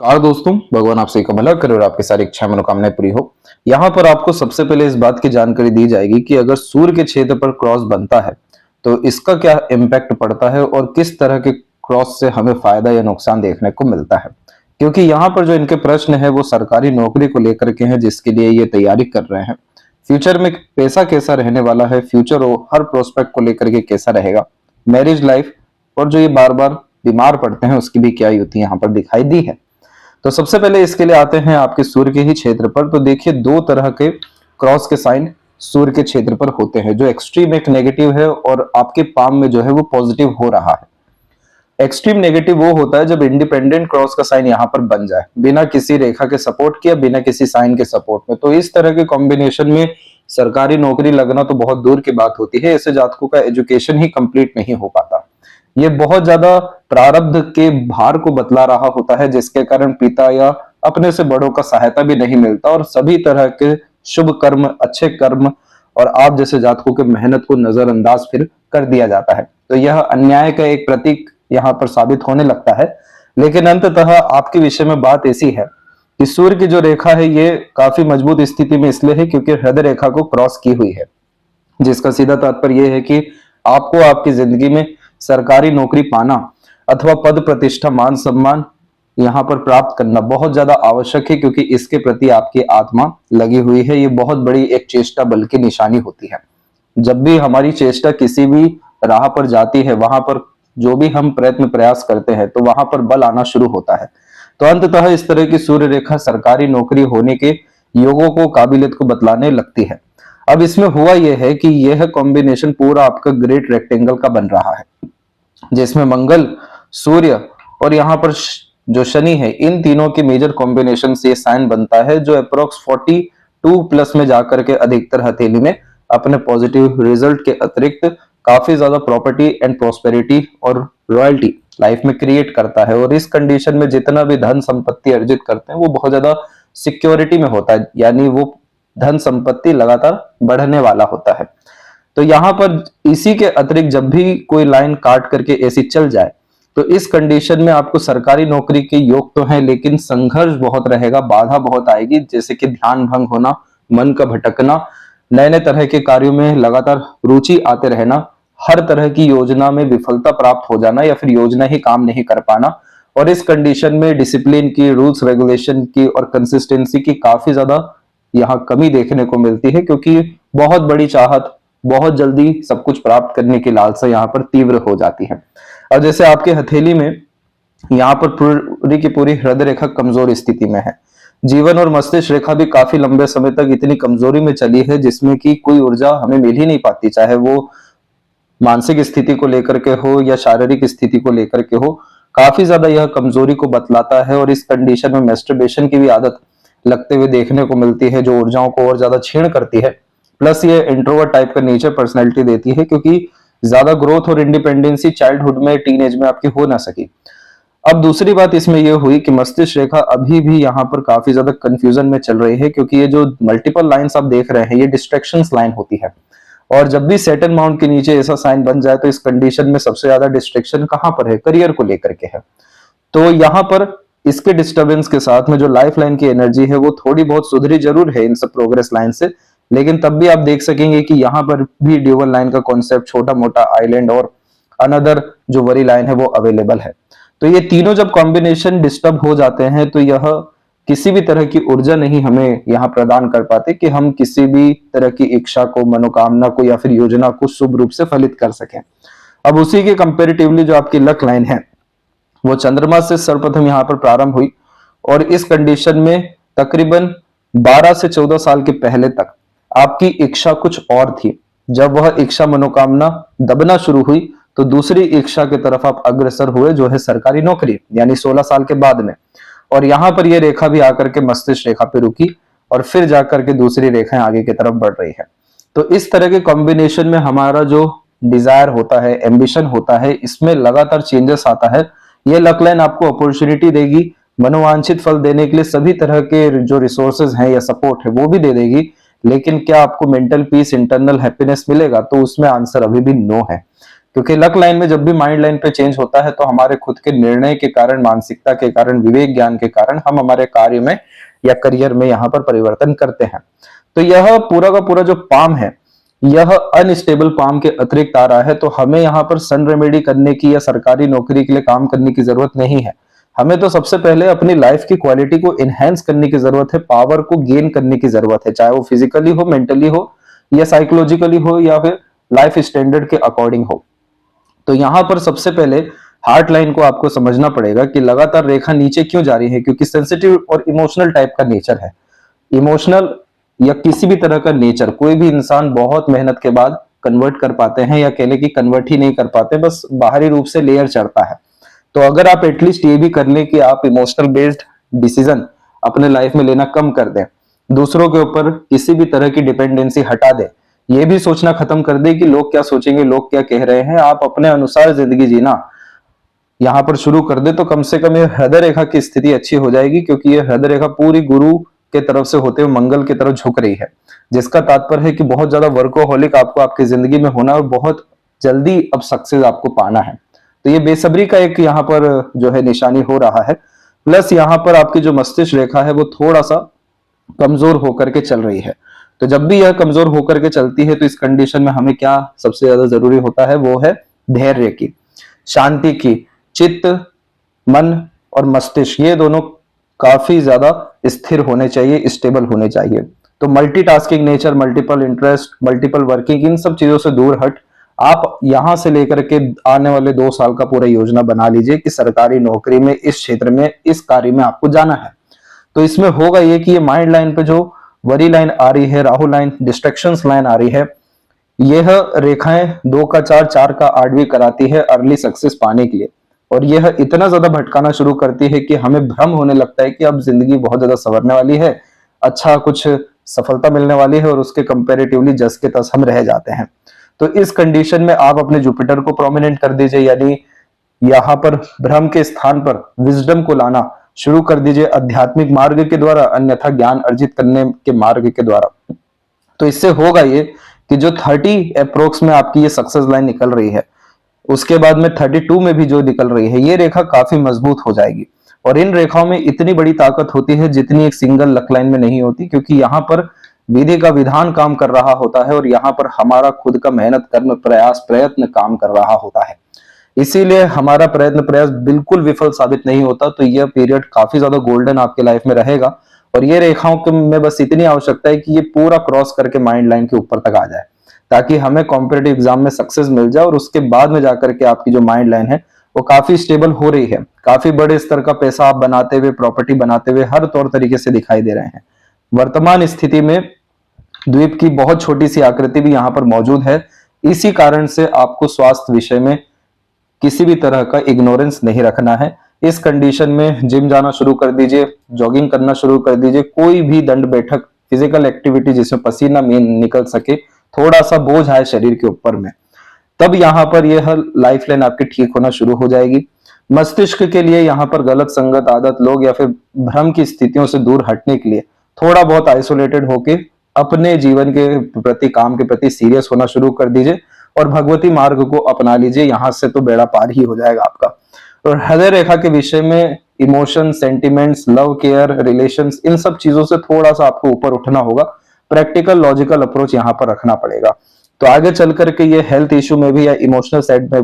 Car दोस्तों, भगवान आपसे का भला करे और आपकी सारी इच्छा मनोकामनाएं पूरी हो। यहाँ पर आपको सबसे पहले इस बात की जानकारी दी जाएगी कि अगर सूर्य के क्षेत्र पर क्रॉस बनता है तो इसका क्या इम्पैक्ट पड़ता है और किस तरह के क्रॉस से हमें फायदा या नुकसान देखने को मिलता है। क्योंकि यहाँ पर जो इनके प्रश्न है वो सरकारी नौकरी को लेकर के हैं, जिसके लिए ये तैयारी कर रहे हैं। फ्यूचर में पैसा कैसा रहने वाला है, फ्यूचर हर प्रोस्पेक्ट को लेकर के कैसा रहेगा, मैरिज लाइफ और जो ये बार बार बीमार पड़ते हैं उसकी भी क्या युति यहाँ पर दिखाई दी है। तो सबसे पहले इसके लिए आते हैं आपके सूर्य के ही क्षेत्र पर। तो देखिए, दो तरह के क्रॉस के साइन सूर्य के क्षेत्र पर होते हैं। जो एक्सट्रीम एक नेगेटिव है और आपके पाम में जो है वो पॉजिटिव हो रहा है। एक्सट्रीम नेगेटिव वो होता है जब इंडिपेंडेंट क्रॉस का साइन यहाँ पर बन जाए, बिना किसी रेखा के सपोर्ट किया, बिना किसी साइन के सपोर्ट में। तो इस तरह के कॉम्बिनेशन में सरकारी नौकरी लगना तो बहुत दूर की बात होती है। ऐसे जातकों का एजुकेशन ही कंप्लीट नहीं हो पाता। ये बहुत ज्यादा प्रारब्ध के भार को बतला रहा होता है, जिसके कारण पिता या अपने से बड़ों का सहायता भी नहीं मिलता और सभी तरह के शुभ कर्म, अच्छे कर्म और आप जैसे जातकों के मेहनत को नजरअंदाज फिर कर दिया जाता है। तो यह अन्याय का एक प्रतीक यहाँ पर साबित होने लगता है। लेकिन अंततः आपके विषय में बात ऐसी है कि सूर्य की जो रेखा है ये काफी मजबूत स्थिति में इसलिए है क्योंकि हृदय रेखा को क्रॉस की हुई है, जिसका सीधा तात्पर्य यह है कि आपको आपकी जिंदगी में सरकारी नौकरी पाना अथवा पद प्रतिष्ठा, मान सम्मान यहाँ पर प्राप्त करना बहुत ज्यादा आवश्यक है, क्योंकि इसके प्रति आपकी आत्मा लगी हुई है। ये बहुत बड़ी एक चेष्टा बल की निशानी होती है। जब भी हमारी चेष्टा किसी भी राह पर जाती है, वहां पर जो भी हम प्रयत्न प्रयास करते हैं तो वहां पर बल आना शुरू होता है। तो अंततः इस तरह की सूर्य रेखा सरकारी नौकरी होने के योगों को, काबिलियत को बतलाने लगती है। अब इसमें हुआ यह है कि यह कॉम्बिनेशन पूरा आपका ग्रेट रेक्टेंगल का बन रहा है, जिसमें मंगल, सूर्य और यहाँ पर जो शनि है, इन तीनों के मेजर कॉम्बिनेशन से साइन बनता है, जो अप्रोक्स 42 प्लस में जाकर के अधिकतर हथेली में अपने पॉजिटिव रिजल्ट के अतिरिक्त काफी ज्यादा प्रॉपर्टी एंड प्रोस्पेरिटी और रॉयल्टी लाइफ में क्रिएट करता है। और इस कंडीशन में जितना भी धन संपत्ति अर्जित करते हैं वो बहुत ज्यादा सिक्योरिटी में होता है, यानी वो धन संपत्ति लगातार बढ़ने वाला होता है। तो यहाँ पर इसी के अतिरिक्त जब भी कोई लाइन काट करके ऐसी चल जाए तो इस कंडीशन में आपको सरकारी नौकरी के योग तो है, लेकिन संघर्ष बहुत रहेगा, बाधा बहुत आएगी, जैसे कि ध्यान भंग होना, मन का भटकना, नए नए तरह के कार्यों में लगातार रुचि आते रहना, हर तरह की योजना में विफलता प्राप्त हो जाना या फिर योजना ही काम नहीं कर पाना। और इस कंडीशन में डिसिप्लिन की, रूल्स रेगुलेशन की और कंसिस्टेंसी की काफी ज्यादा यहाँ कमी देखने को मिलती है, क्योंकि बहुत बड़ी चाहत, बहुत जल्दी सब कुछ प्राप्त करने की लालसा यहाँ पर तीव्र हो जाती है। और जैसे आपके हथेली में यहाँ पर पूरी की पूरी हृदय रेखा कमजोर स्थिति में है, जीवन और मस्तिष्क रेखा भी काफी लंबे समय तक इतनी कमजोरी में चली है जिसमें कि कोई ऊर्जा हमें मिल ही नहीं पाती, चाहे वो मानसिक स्थिति को लेकर के हो या शारीरिक स्थिति को लेकर के हो। काफी ज्यादा यह कमजोरी को बतलाता है और इस कंडीशन में मैस्टरबेशन की भी आदत लगते हुए देखने को मिलती है, जो ऊर्जाओं को और ज्यादा छीण करती है। प्लस ये इंट्रोवर्ट टाइप का नेचर पर्सनैलिटी देती है, क्योंकि ज्यादा ग्रोथ और इंडिपेंडेंसी चाइल्डहुड में, टीनेज में आपकी हो ना सकी। अब दूसरी बात इसमें यह हुई कि मस्तिष्क रेखा अभी भी यहाँ पर काफी ज्यादा कंफ्यूजन में चल रही है, क्योंकि ये जो मल्टीपल लाइंस आप देख रहे हैं ये डिस्ट्रैक्शंस लाइन होती है। और जब भी सेटन माउंट के नीचे ऐसा साइन बन जाए तो इस कंडीशन में सबसे ज्यादा डिस्ट्रैक्शन कहां पर है, करियर को लेकर के है। तो यहाँ पर इसके डिस्टर्बेंस के साथ में जो लाइफ लाइन की एनर्जी है वो थोड़ी बहुत सुधरी जरूर है इन सब प्रोग्रेस लाइन से, लेकिन तब भी आप देख सकेंगे कि यहाँ पर भी ड्यूअल लाइन का कॉन्सेप्ट, छोटा मोटा आइलैंड और अनदर जो वरी लाइन है वो अवेलेबल है। तो ये तीनों जब कॉम्बिनेशन डिस्टर्ब हो जाते हैं तो यह किसी भी तरह की ऊर्जा नहीं हमें यहाँ प्रदान कर पाते कि हम किसी भी तरह की इच्छा को, मनोकामना को या फिर योजना को शुभ रूप से फलित कर सकें। अब उसी के कंपेरेटिवली जो आपकी लक लाइन है वो चंद्रमा से सर्वप्रथम यहाँ पर प्रारंभ हुई और इस कंडीशन में तकरीबन 12 से 14 साल के पहले तक आपकी इच्छा कुछ और थी। जब वह इच्छा, मनोकामना दबना शुरू हुई तो दूसरी इच्छा की तरफ आप अग्रसर हुए, जो है सरकारी नौकरी, यानी 16 साल के बाद में। और यहाँ पर यह रेखा भी आकर के मस्तिष्क रेखा पे रुकी और फिर जाकर के दूसरी रेखाएं आगे की तरफ बढ़ रही है। तो इस तरह के कॉम्बिनेशन में हमारा जो डिजायर होता है, एम्बिशन होता है, इसमें लगातार चेंजेस आता है। ये लक लाइन आपको अपॉर्चुनिटी देगी, मनोवांछित फल देने के लिए सभी तरह के जो रिसोर्सेज हैं या सपोर्ट है वो भी दे देगी, लेकिन क्या आपको मेंटल पीस, इंटरनल हैप्पीनेस मिलेगा? तो उसमें आंसर अभी भी नो है, क्योंकि लक लाइन में जब भी माइंड लाइन पे चेंज होता है तो हमारे खुद के निर्णय के कारण, मानसिकता के कारण, विवेक ज्ञान के कारण हम हमारे कार्य में या करियर में यहाँ पर परिवर्तन करते हैं। तो यह पूरा का पूरा जो पाम है, यह अनस्टेबल पाम के अतिरिक्त आ रहा है, तो हमें यहाँ पर सन रेमेडी करने की या सरकारी नौकरी के लिए काम करने की जरूरत नहीं है। हमें तो सबसे पहले अपनी लाइफ की क्वालिटी को इनहेंस करने की जरूरत है, पावर को गेन करने की जरूरत है, चाहे वो फिजिकली हो, मेंटली हो या साइकोलॉजिकली हो या फिर लाइफ स्टैंडर्ड के अकॉर्डिंग हो। तो यहाँ पर सबसे पहले हार्ट लाइन को आपको समझना पड़ेगा कि लगातार रेखा नीचे क्यों जा रही है, क्योंकि सेंसिटिव और इमोशनल टाइप का नेचर है। इमोशनल या किसी भी तरह का नेचर कोई भी इंसान बहुत मेहनत के बाद कन्वर्ट कर पाते हैं, या कहले कि कन्वर्ट ही नहीं कर पाते, बस बाहरी रूप से लेयर चढ़ता है। तो अगर आप एटलीस्ट ये भी कर लें कि आप इमोशनल बेस्ड डिसीजन अपने लाइफ में लेना कम कर दें, दूसरों के ऊपर किसी भी तरह की डिपेंडेंसी हटा दें, ये भी सोचना खत्म कर दें कि लोग क्या सोचेंगे, लोग क्या कह रहे हैं, आप अपने अनुसार जिंदगी जीना यहाँ पर शुरू कर दे, तो कम से कम ये हृदय रेखा की स्थिति अच्छी हो जाएगी। क्योंकि ये हृदय रेखा पूरी गुरु के तरफ से होते हुए मंगल की तरफ झुक रही है, जिसका तात्पर्य है कि बहुत ज्यादा वर्कोहोलिक आपको आपकी जिंदगी में होना और बहुत जल्दी अब सक्सेस आपको पाना है। तो ये बेसब्री का एक यहाँ पर जो है निशानी हो रहा है। प्लस यहाँ पर आपकी जो मस्तिष्क रेखा है वो थोड़ा सा कमजोर होकर के चल रही है। तो जब भी यह कमजोर होकर के चलती है तो इस कंडीशन में हमें क्या सबसे ज्यादा जरूरी होता है, वो है धैर्य की, शांति की। चित्त, मन और मस्तिष्क ये दोनों काफी ज्यादा स्थिर होने चाहिए, स्टेबल होने चाहिए। तो multitasking nature, multiple interest, multiple working, इन सब चीजों से दूर हट आप यहां से लेकर के आने वाले 2 साल का पूरा योजना बना लीजिए कि सरकारी नौकरी में, इस क्षेत्र में, इस कार्य में आपको जाना है। तो इसमें होगा ये कि ये माइंड लाइन पे जो वरी लाइन आ रही है, राहु लाइन, डिस्ट्रैक्शंस लाइन आ रही है, यह रेखाएं 2 का 4, 4 का 8 भी कराती है अर्ली सक्सेस पाने के लिए। और यह इतना ज्यादा भटकाना शुरू करती है कि हमें भ्रम होने लगता है कि अब जिंदगी बहुत ज्यादा संवरने वाली है, अच्छा कुछ सफलता मिलने वाली है, और उसके कंपैरेटिवली जस के तस हम रह जाते हैं। तो इस कंडीशन में आप अपने जुपिटर को प्रोमिनेंट कर दीजिए, यानी यहाँ पर भ्रम के स्थान पर विजडम को लाना शुरू कर दीजिए आध्यात्मिक मार्ग के द्वारा, अन्यथा ज्ञान अर्जित करने के मार्ग के द्वारा। तो इससे होगा ये कि जो 30 अप्रोक्स में आपकी ये सक्सेस लाइन निकल रही है, उसके बाद में 32 में भी जो निकल रही है, ये रेखा काफी मजबूत हो जाएगी। और इन रेखाओं में इतनी बड़ी ताकत होती है जितनी एक सिंगल लक लाइन में नहीं होती, क्योंकि यहाँ पर विधि का विधान काम कर रहा होता है और यहाँ पर हमारा खुद का मेहनत, कर्म, प्रयास, प्रयत्न काम कर रहा होता है। इसीलिए हमारा प्रयत्न प्रयास बिल्कुल विफल साबित नहीं होता। तो यह पीरियड काफी ज्यादा गोल्डन आपके लाइफ में रहेगा। और ये रेखाओं के में बस इतनी आवश्यकता है कि ये पूरा क्रॉस करके माइंड लाइन के ऊपर तक आ जाए, ताकि हमें कॉम्पिटेटिव एग्जाम में सक्सेस मिल जाए। और उसके बाद में जाकर के आपकी जो माइंड लाइन है वो काफी स्टेबल हो रही है, काफी बड़े स्तर का पैसा आप बनाते हुए, प्रॉपर्टी बनाते हुए हर तौर तरीके से दिखाई दे रहे हैं। वर्तमान स्थिति में द्वीप की बहुत छोटी सी आकृति भी यहाँ पर मौजूद है। इसी कारण से आपको स्वास्थ्य विषय में किसी भी तरह का इग्नोरेंस नहीं रखना है। इस कंडीशन में जिम जाना शुरू कर दीजिए, जॉगिंग करना शुरू कर दीजिए, कोई भी दंड बैठक, फिजिकल एक्टिविटी जिसमें पसीना निकल सके, थोड़ा सा बोझ आए शरीर के ऊपर में, तब यहाँ पर यह लाइफ लाइन आपकी ठीक होना शुरू हो जाएगी। मस्तिष्क के लिए यहाँ पर गलत संगत, आदत, लोग या फिर भ्रम की स्थितियों से दूर हटने के लिए थोड़ा बहुत आइसोलेटेड होके अपने जीवन के प्रति, काम के प्रति सीरियस होना शुरू कर दीजिए और भगवती मार्ग को अपना लीजिए। यहां से तो बेड़ा पार ही हो जाएगा आपका। और हृदय रेखा के विषय में emotion, sentiments, love, care, relations, इन सब चीजों से थोड़ा सा आपको ऊपर उठना होगा। प्रैक्टिकल, लॉजिकल अप्रोच यहाँ पर रखना पड़ेगा। तो आगे चल करके ये हेल्थ इश्यू में भी या इमोशनल साइड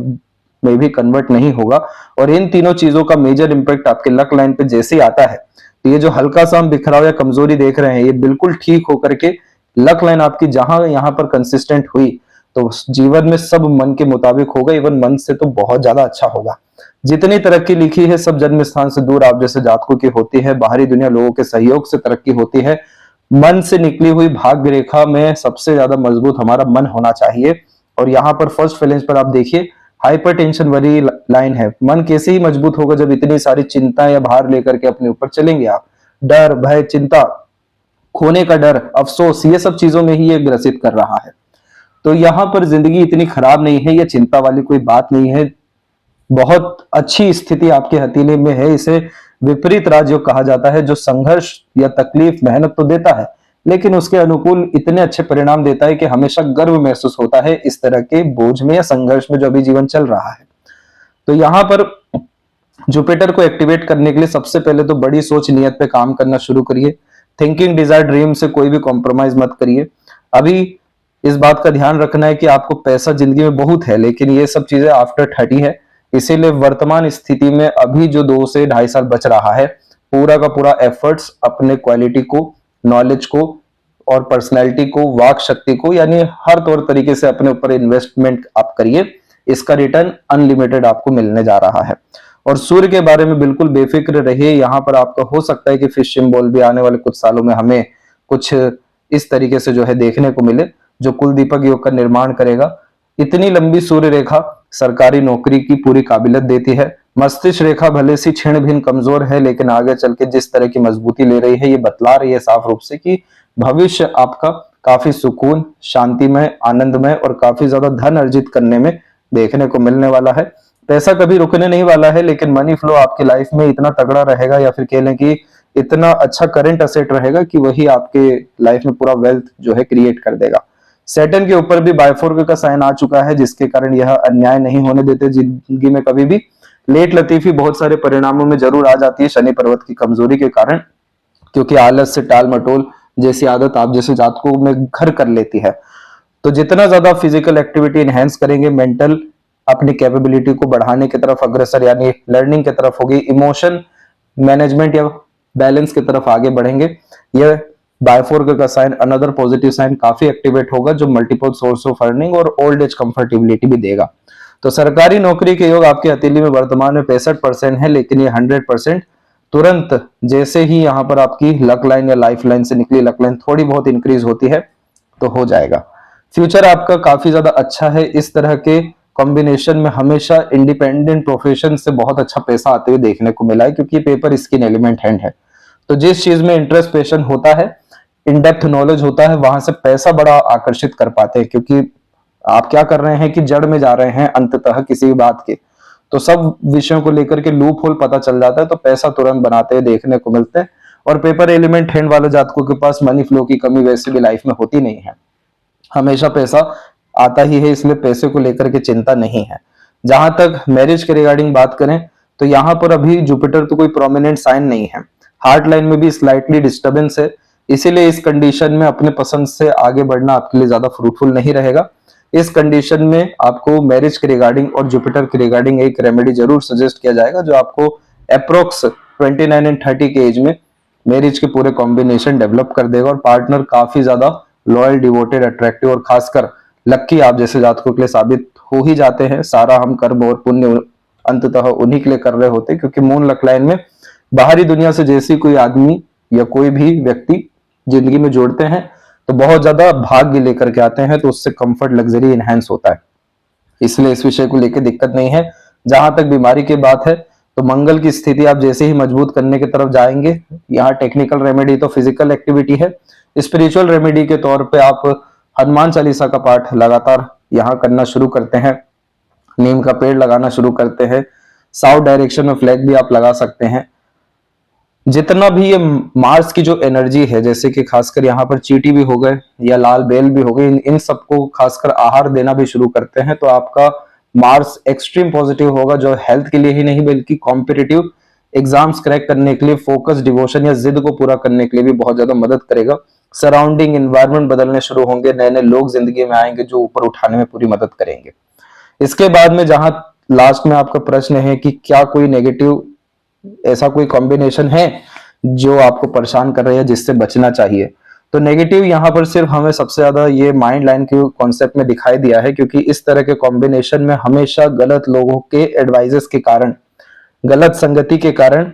में भी कन्वर्ट नहीं होगा। और इन तीनों चीजों का मेजर इंपैक्ट आपके लक लाइन पे जैसे ही आता है, तो ये जो हल्का सा हम बिखराव या कमजोरी देख रहे हैं, ये बिल्कुल ठीक होकर के लक लाइन आपकी जहां यहाँ पर कंसिस्टेंट हुई, तो जीवन में सब मन के मुताबिक होगा। इवन मन से तो बहुत ज्यादा अच्छा होगा। जितनी तरक्की लिखी है सब जन्म स्थान से दूर आप जैसे जातकों की होती है, बाहरी दुनिया लोगों के सहयोग से तरक्की होती है। मन से निकली हुई भाग्य रेखा में सबसे ज्यादा मजबूत हमारा मन होना चाहिए। और यहाँ पर फर्स्ट फैलेंज पर आप देखिए, हाइपरटेंशन वाली लाइन है। मन कैसे ही मजबूत होगा जब इतनी सारी चिंता या भार लेकर के अपने ऊपर चलेंगे आप। डर, भय, चिंता, खोने का डर, अफसोस, ये सब चीजों में ही ये ग्रसित कर रहा है। तो यहाँ पर जिंदगी इतनी खराब नहीं है, ये चिंता वाली कोई बात नहीं है। बहुत अच्छी स्थिति आपके हथेली में है। इसे विपरीत राजयोग कहा जाता है, जो संघर्ष या तकलीफ, मेहनत तो देता है, लेकिन उसके अनुकूल इतने अच्छे परिणाम देता है कि हमेशा गर्व महसूस होता है इस तरह के बोझ में या संघर्ष में जो अभी जीवन चल रहा है। तो यहाँ पर जुपिटर को एक्टिवेट करने के लिए सबसे पहले तो बड़ी सोच नियत पे काम करना शुरू करिए। थिंकिंग डिजायर ड्रीम से कोई भी कॉम्प्रोमाइज मत करिए। अभी इस बात का ध्यान रखना है कि आपको पैसा जिंदगी में बहुत है, लेकिन ये सब चीजें आफ्टर 30 है। इसीलिए वर्तमान स्थिति में अभी जो 2 से ढाई साल बच रहा है, पूरा का पूरा एफर्ट्स अपने क्वालिटी को, नॉलेज को और पर्सनैलिटी को, वाक शक्ति को, यानी हर तौर तरीके से अपने ऊपर इन्वेस्टमेंट आप करिए। इसका रिटर्न अनलिमिटेड आपको मिलने जा रहा है। और सूर्य के बारे में बिल्कुल बेफिक्र रहिए। यहाँ पर आपका हो सकता है कि फिश सिंबल भी आने वाले कुछ सालों में हमें कुछ इस तरीके से जो है देखने को मिले, जो कुल दीपक योग का निर्माण करेगा। इतनी लंबी सूर्य रेखा सरकारी नौकरी की पूरी काबिलियत देती है। मस्तिष्क रेखा भले सी क्षीण भिन्न कमजोर है, लेकिन आगे चल के जिस तरह की मजबूती ले रही है, ये बतला रही है साफ रूप से कि भविष्य आपका काफी सुकून, शांतिमय, आनंदमय और काफी ज्यादा धन अर्जित करने में देखने को मिलने वाला है। पैसा कभी रुकने नहीं वाला है, लेकिन मनी फ्लो आपकी लाइफ में इतना तगड़ा रहेगा, या फिर कह लें कि इतना अच्छा करंट असेट रहेगा कि वही आपके लाइफ में पूरा वेल्थ जो है क्रिएट कर देगा। सैटर्न के ऊपर भी बायफोर्क का साइन आ चुका है, जिसके कारण यह अन्याय नहीं होने देते जिंदगी में कभी भी। लेट लतीफी बहुत सारे परिणामों में जरूर आ जाती है शनि पर्वत की कमजोरी के कारण, क्योंकि आलस से टाल मटोल जैसी आदत आप जैसे जातकों में घर कर लेती है। तो जितना ज्यादा फिजिकल एक्टिविटी एनहेंस करेंगे, मेंटल अपनी कैपेबिलिटी को बढ़ाने की तरफ अग्रसर यानी लर्निंग की तरफ होगी, इमोशन मैनेजमेंट या बैलेंस की तरफ आगे बढ़ेंगे। यह बायफोर्क का साइन, अनदर पॉजिटिव साइन, काफी एक्टिवेट होगा, जो मल्टीपल सोर्स ऑफ अर्निंग और ओल्ड एज कंफर्टेबिलिटी भी देगा। तो सरकारी नौकरी के योग आपके हथेली में वर्तमान में 65% है, लेकिन ये 100% तुरंत जैसे ही यहाँ पर आपकी लक लाइन या लाइफ लाइन से निकली लक लाइन थोड़ी बहुत इंक्रीज होती है तो हो जाएगा। फ्यूचर आपका काफी ज्यादा अच्छा है। इस तरह के कॉम्बिनेशन में हमेशा इंडिपेंडेंट प्रोफेशन से बहुत अच्छा पैसा आते हुए देखने को मिला है, क्योंकि पेपर स्किन एलिमेंट हैंड है। तो जिस चीज में इंटरेस्ट पैशन होता है, इन डेप्थ नॉलेज होता है, वहां से पैसा बड़ा आकर्षित कर पाते हैं, क्योंकि आप क्या कर रहे हैं कि जड़ में जा रहे हैं अंततः किसी भी बात के। तो सब विषयों को लेकर के लूप होल पता चल जाता है, तो पैसा तुरंत बनाते हुए देखने को मिलते हैं। और पेपर एलिमेंट हैंड वाले जातकों के पास मनी फ्लो की कमी वैसे भी लाइफ में होती नहीं है, हमेशा पैसा आता ही है, इसलिए पैसे को लेकर के चिंता नहीं है। जहां तक मैरिज के रिगार्डिंग बात करें, तो यहाँ पर अभी जुपिटर तो कोई प्रोमिनेंट साइन नहीं है, हार्ट लाइन में भी स्लाइटली डिस्टर्बेंस है, इसीलिए इस कंडीशन में अपने पसंद से आगे बढ़ना आपके लिए ज्यादा फ्रूटफुल नहीं रहेगा। इस कंडीशन में आपको मैरिज के रिगार्डिंग और जुपिटर के रिगार्डिंग एक रेमेडी जरूर सजेस्ट किया जाएगा, जो आपको अप्रोक्स 29 एंड 30 के एज में मैरिज के पूरे कॉम्बिनेशन डेवलप कर देगा, और पार्टनर काफी ज्यादा लॉयल, डिवोटेड, अट्रैक्टिव और खासकर लक्की आप जैसे जातकों के लिए साबित हो ही जाते हैं। सारा हम कर्म और पुण्य अंततः उन्हीं के लिए कर रहे होते हैं, क्योंकि मून लक लाइन में बाहरी दुनिया से जैसी कोई आदमी या कोई भी व्यक्ति जिंदगी में जोड़ते हैं तो बहुत ज्यादा भाग्य लेकर के आते हैं, तो उससे कंफर्ट, लग्जरी एनहेंस होता है। इसलिए इस विषय को लेकर दिक्कत नहीं है। जहां तक बीमारी की बात है, तो मंगल की स्थिति आप जैसे ही मजबूत करने की तरफ जाएंगे, यहाँ टेक्निकल रेमेडी तो फिजिकल एक्टिविटी है, स्पिरिचुअल रेमेडी के तौर पे आप हनुमान चालीसा का पाठ लगातार यहाँ करना शुरू करते हैं, नीम का पेड़ लगाना शुरू करते हैं, साउथ डायरेक्शन में फ्लैग भी आप लगा सकते हैं। जितना भी ये मार्स की जो एनर्जी है, जैसे कि खासकर यहाँ पर चींटी भी हो गए या लाल बेल भी हो गई, इन सबको खासकर आहार देना भी शुरू करते हैं, तो आपका मार्स एक्सट्रीम पॉजिटिव होगा, जो हेल्थ के लिए ही नहीं बल्कि कॉम्पिटिटिव एग्जाम्स क्रैक करने के लिए, फोकस, डिवोशन या जिद को पूरा करने के लिए भी बहुत ज्यादा मदद करेगा। सराउंडिंग एनवायरनमेंट बदलने शुरू होंगे, नए नए लोग जिंदगी में आएंगे जो ऊपर उठाने में पूरी मदद करेंगे। इसके बाद में जहां लास्ट में आपका प्रश्न है कि क्या कोई नेगेटिव ऐसा कोई कॉम्बिनेशन है जो आपको परेशान कर रही है जिससे बचना चाहिए, तो नेगेटिव यहाँ पर सिर्फ हमें सबसे ज्यादा ये माइंड लाइन के कॉन्सेप्ट में दिखाई दिया है, क्योंकि इस तरह के कॉम्बिनेशन में हमेशा गलत लोगों के एडवाइजेस के कारण, गलत संगति के कारण,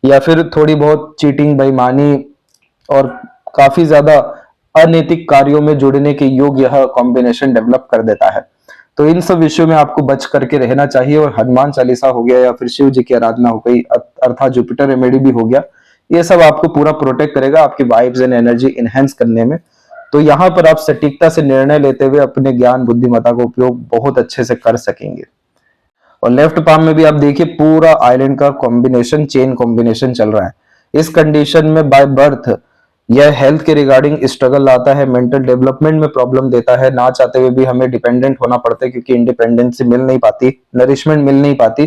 या फिर थोड़ी बहुत चीटिंग, बेईमानी और काफी ज्यादा अनैतिक कार्यों में जुड़ने के योग यह कॉम्बिनेशन डेवलप कर देता है। तो इन सब विषयों में आपको बच करके रहना चाहिए, और हनुमान चालीसा हो गया या फिर शिव जी की आराधना हो गई, अर्थात जुपिटर रेमेडी भी हो गया, ये सब आपको पूरा प्रोटेक्ट करेगा आपकी वाइब्स एंड एनर्जी इनहेंस करने में। तो यहाँ पर आप सटीकता से निर्णय लेते हुए अपने ज्ञान, बुद्धिमत्ता का उपयोग बहुत अच्छे से कर सकेंगे। और लेफ्ट पाम में भी आप देखिए पूरा आइलैंड का कॉम्बिनेशन, चेन कॉम्बिनेशन चल रहा है। इस कंडीशन में बाय बर्थ यह हेल्थ के रिगार्डिंग स्ट्रगल लाता है, मेंटल डेवलपमेंट में प्रॉब्लम देता है, ना चाहते हुए भी हमें डिपेंडेंट होना पड़ता है क्योंकि इंडिपेंडेंसी मिल नहीं पाती, नरिशमेंट मिल नहीं पाती।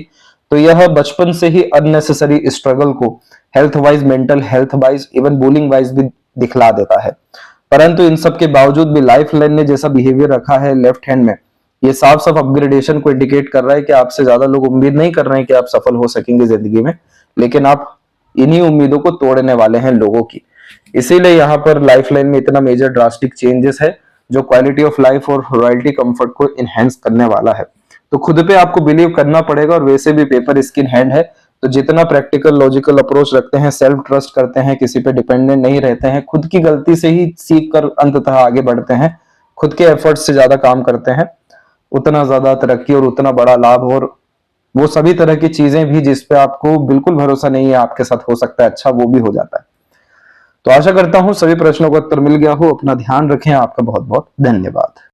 तो यह बचपन से ही अननेसेसरी स्ट्रगल को health wise, mental health wise, even bullying wise भी दिखला देता है। परंतु इन सब के बावजूद भी लाइफ लाइन ने जैसा बिहेवियर रखा है लेफ्ट हैंड में, ये साफ साफ अपग्रेडेशन को इंडिकेट कर रहा है कि आपसे ज्यादा लोग उम्मीद नहीं कर रहे हैं कि आप सफल हो सकेंगे जिंदगी में, लेकिन आप इन्हीं उम्मीदों को तोड़ने वाले हैं लोगों की। इसीलिए यहाँ पर लाइफ लाइन में इतना मेजर ड्रास्टिक चेंजेस है जो क्वालिटी ऑफ लाइफ और रॉयल्टी कंफर्ट को इनहेंस करने वाला है। तो खुद पे आपको बिलीव करना पड़ेगा, और वैसे भी पेपर स्किन हैंड है, तो जितना प्रैक्टिकल लॉजिकल अप्रोच रखते हैं, सेल्फ ट्रस्ट करते हैं, किसी पे डिपेंडेंट नहीं रहते हैं, खुद की गलती से ही सीख कर अंततः आगे बढ़ते हैं, खुद के एफर्ट से ज्यादा काम करते हैं, उतना ज्यादा तरक्की और उतना बड़ा लाभ और वो सभी तरह की चीजें भी जिस पे आपको बिल्कुल भरोसा नहीं है आपके साथ हो सकता है अच्छा, वो भी हो जाता है। तो आशा करता हूं सभी प्रश्नों का उत्तर मिल गया हो। अपना ध्यान रखें। आपका बहुत बहुत धन्यवाद।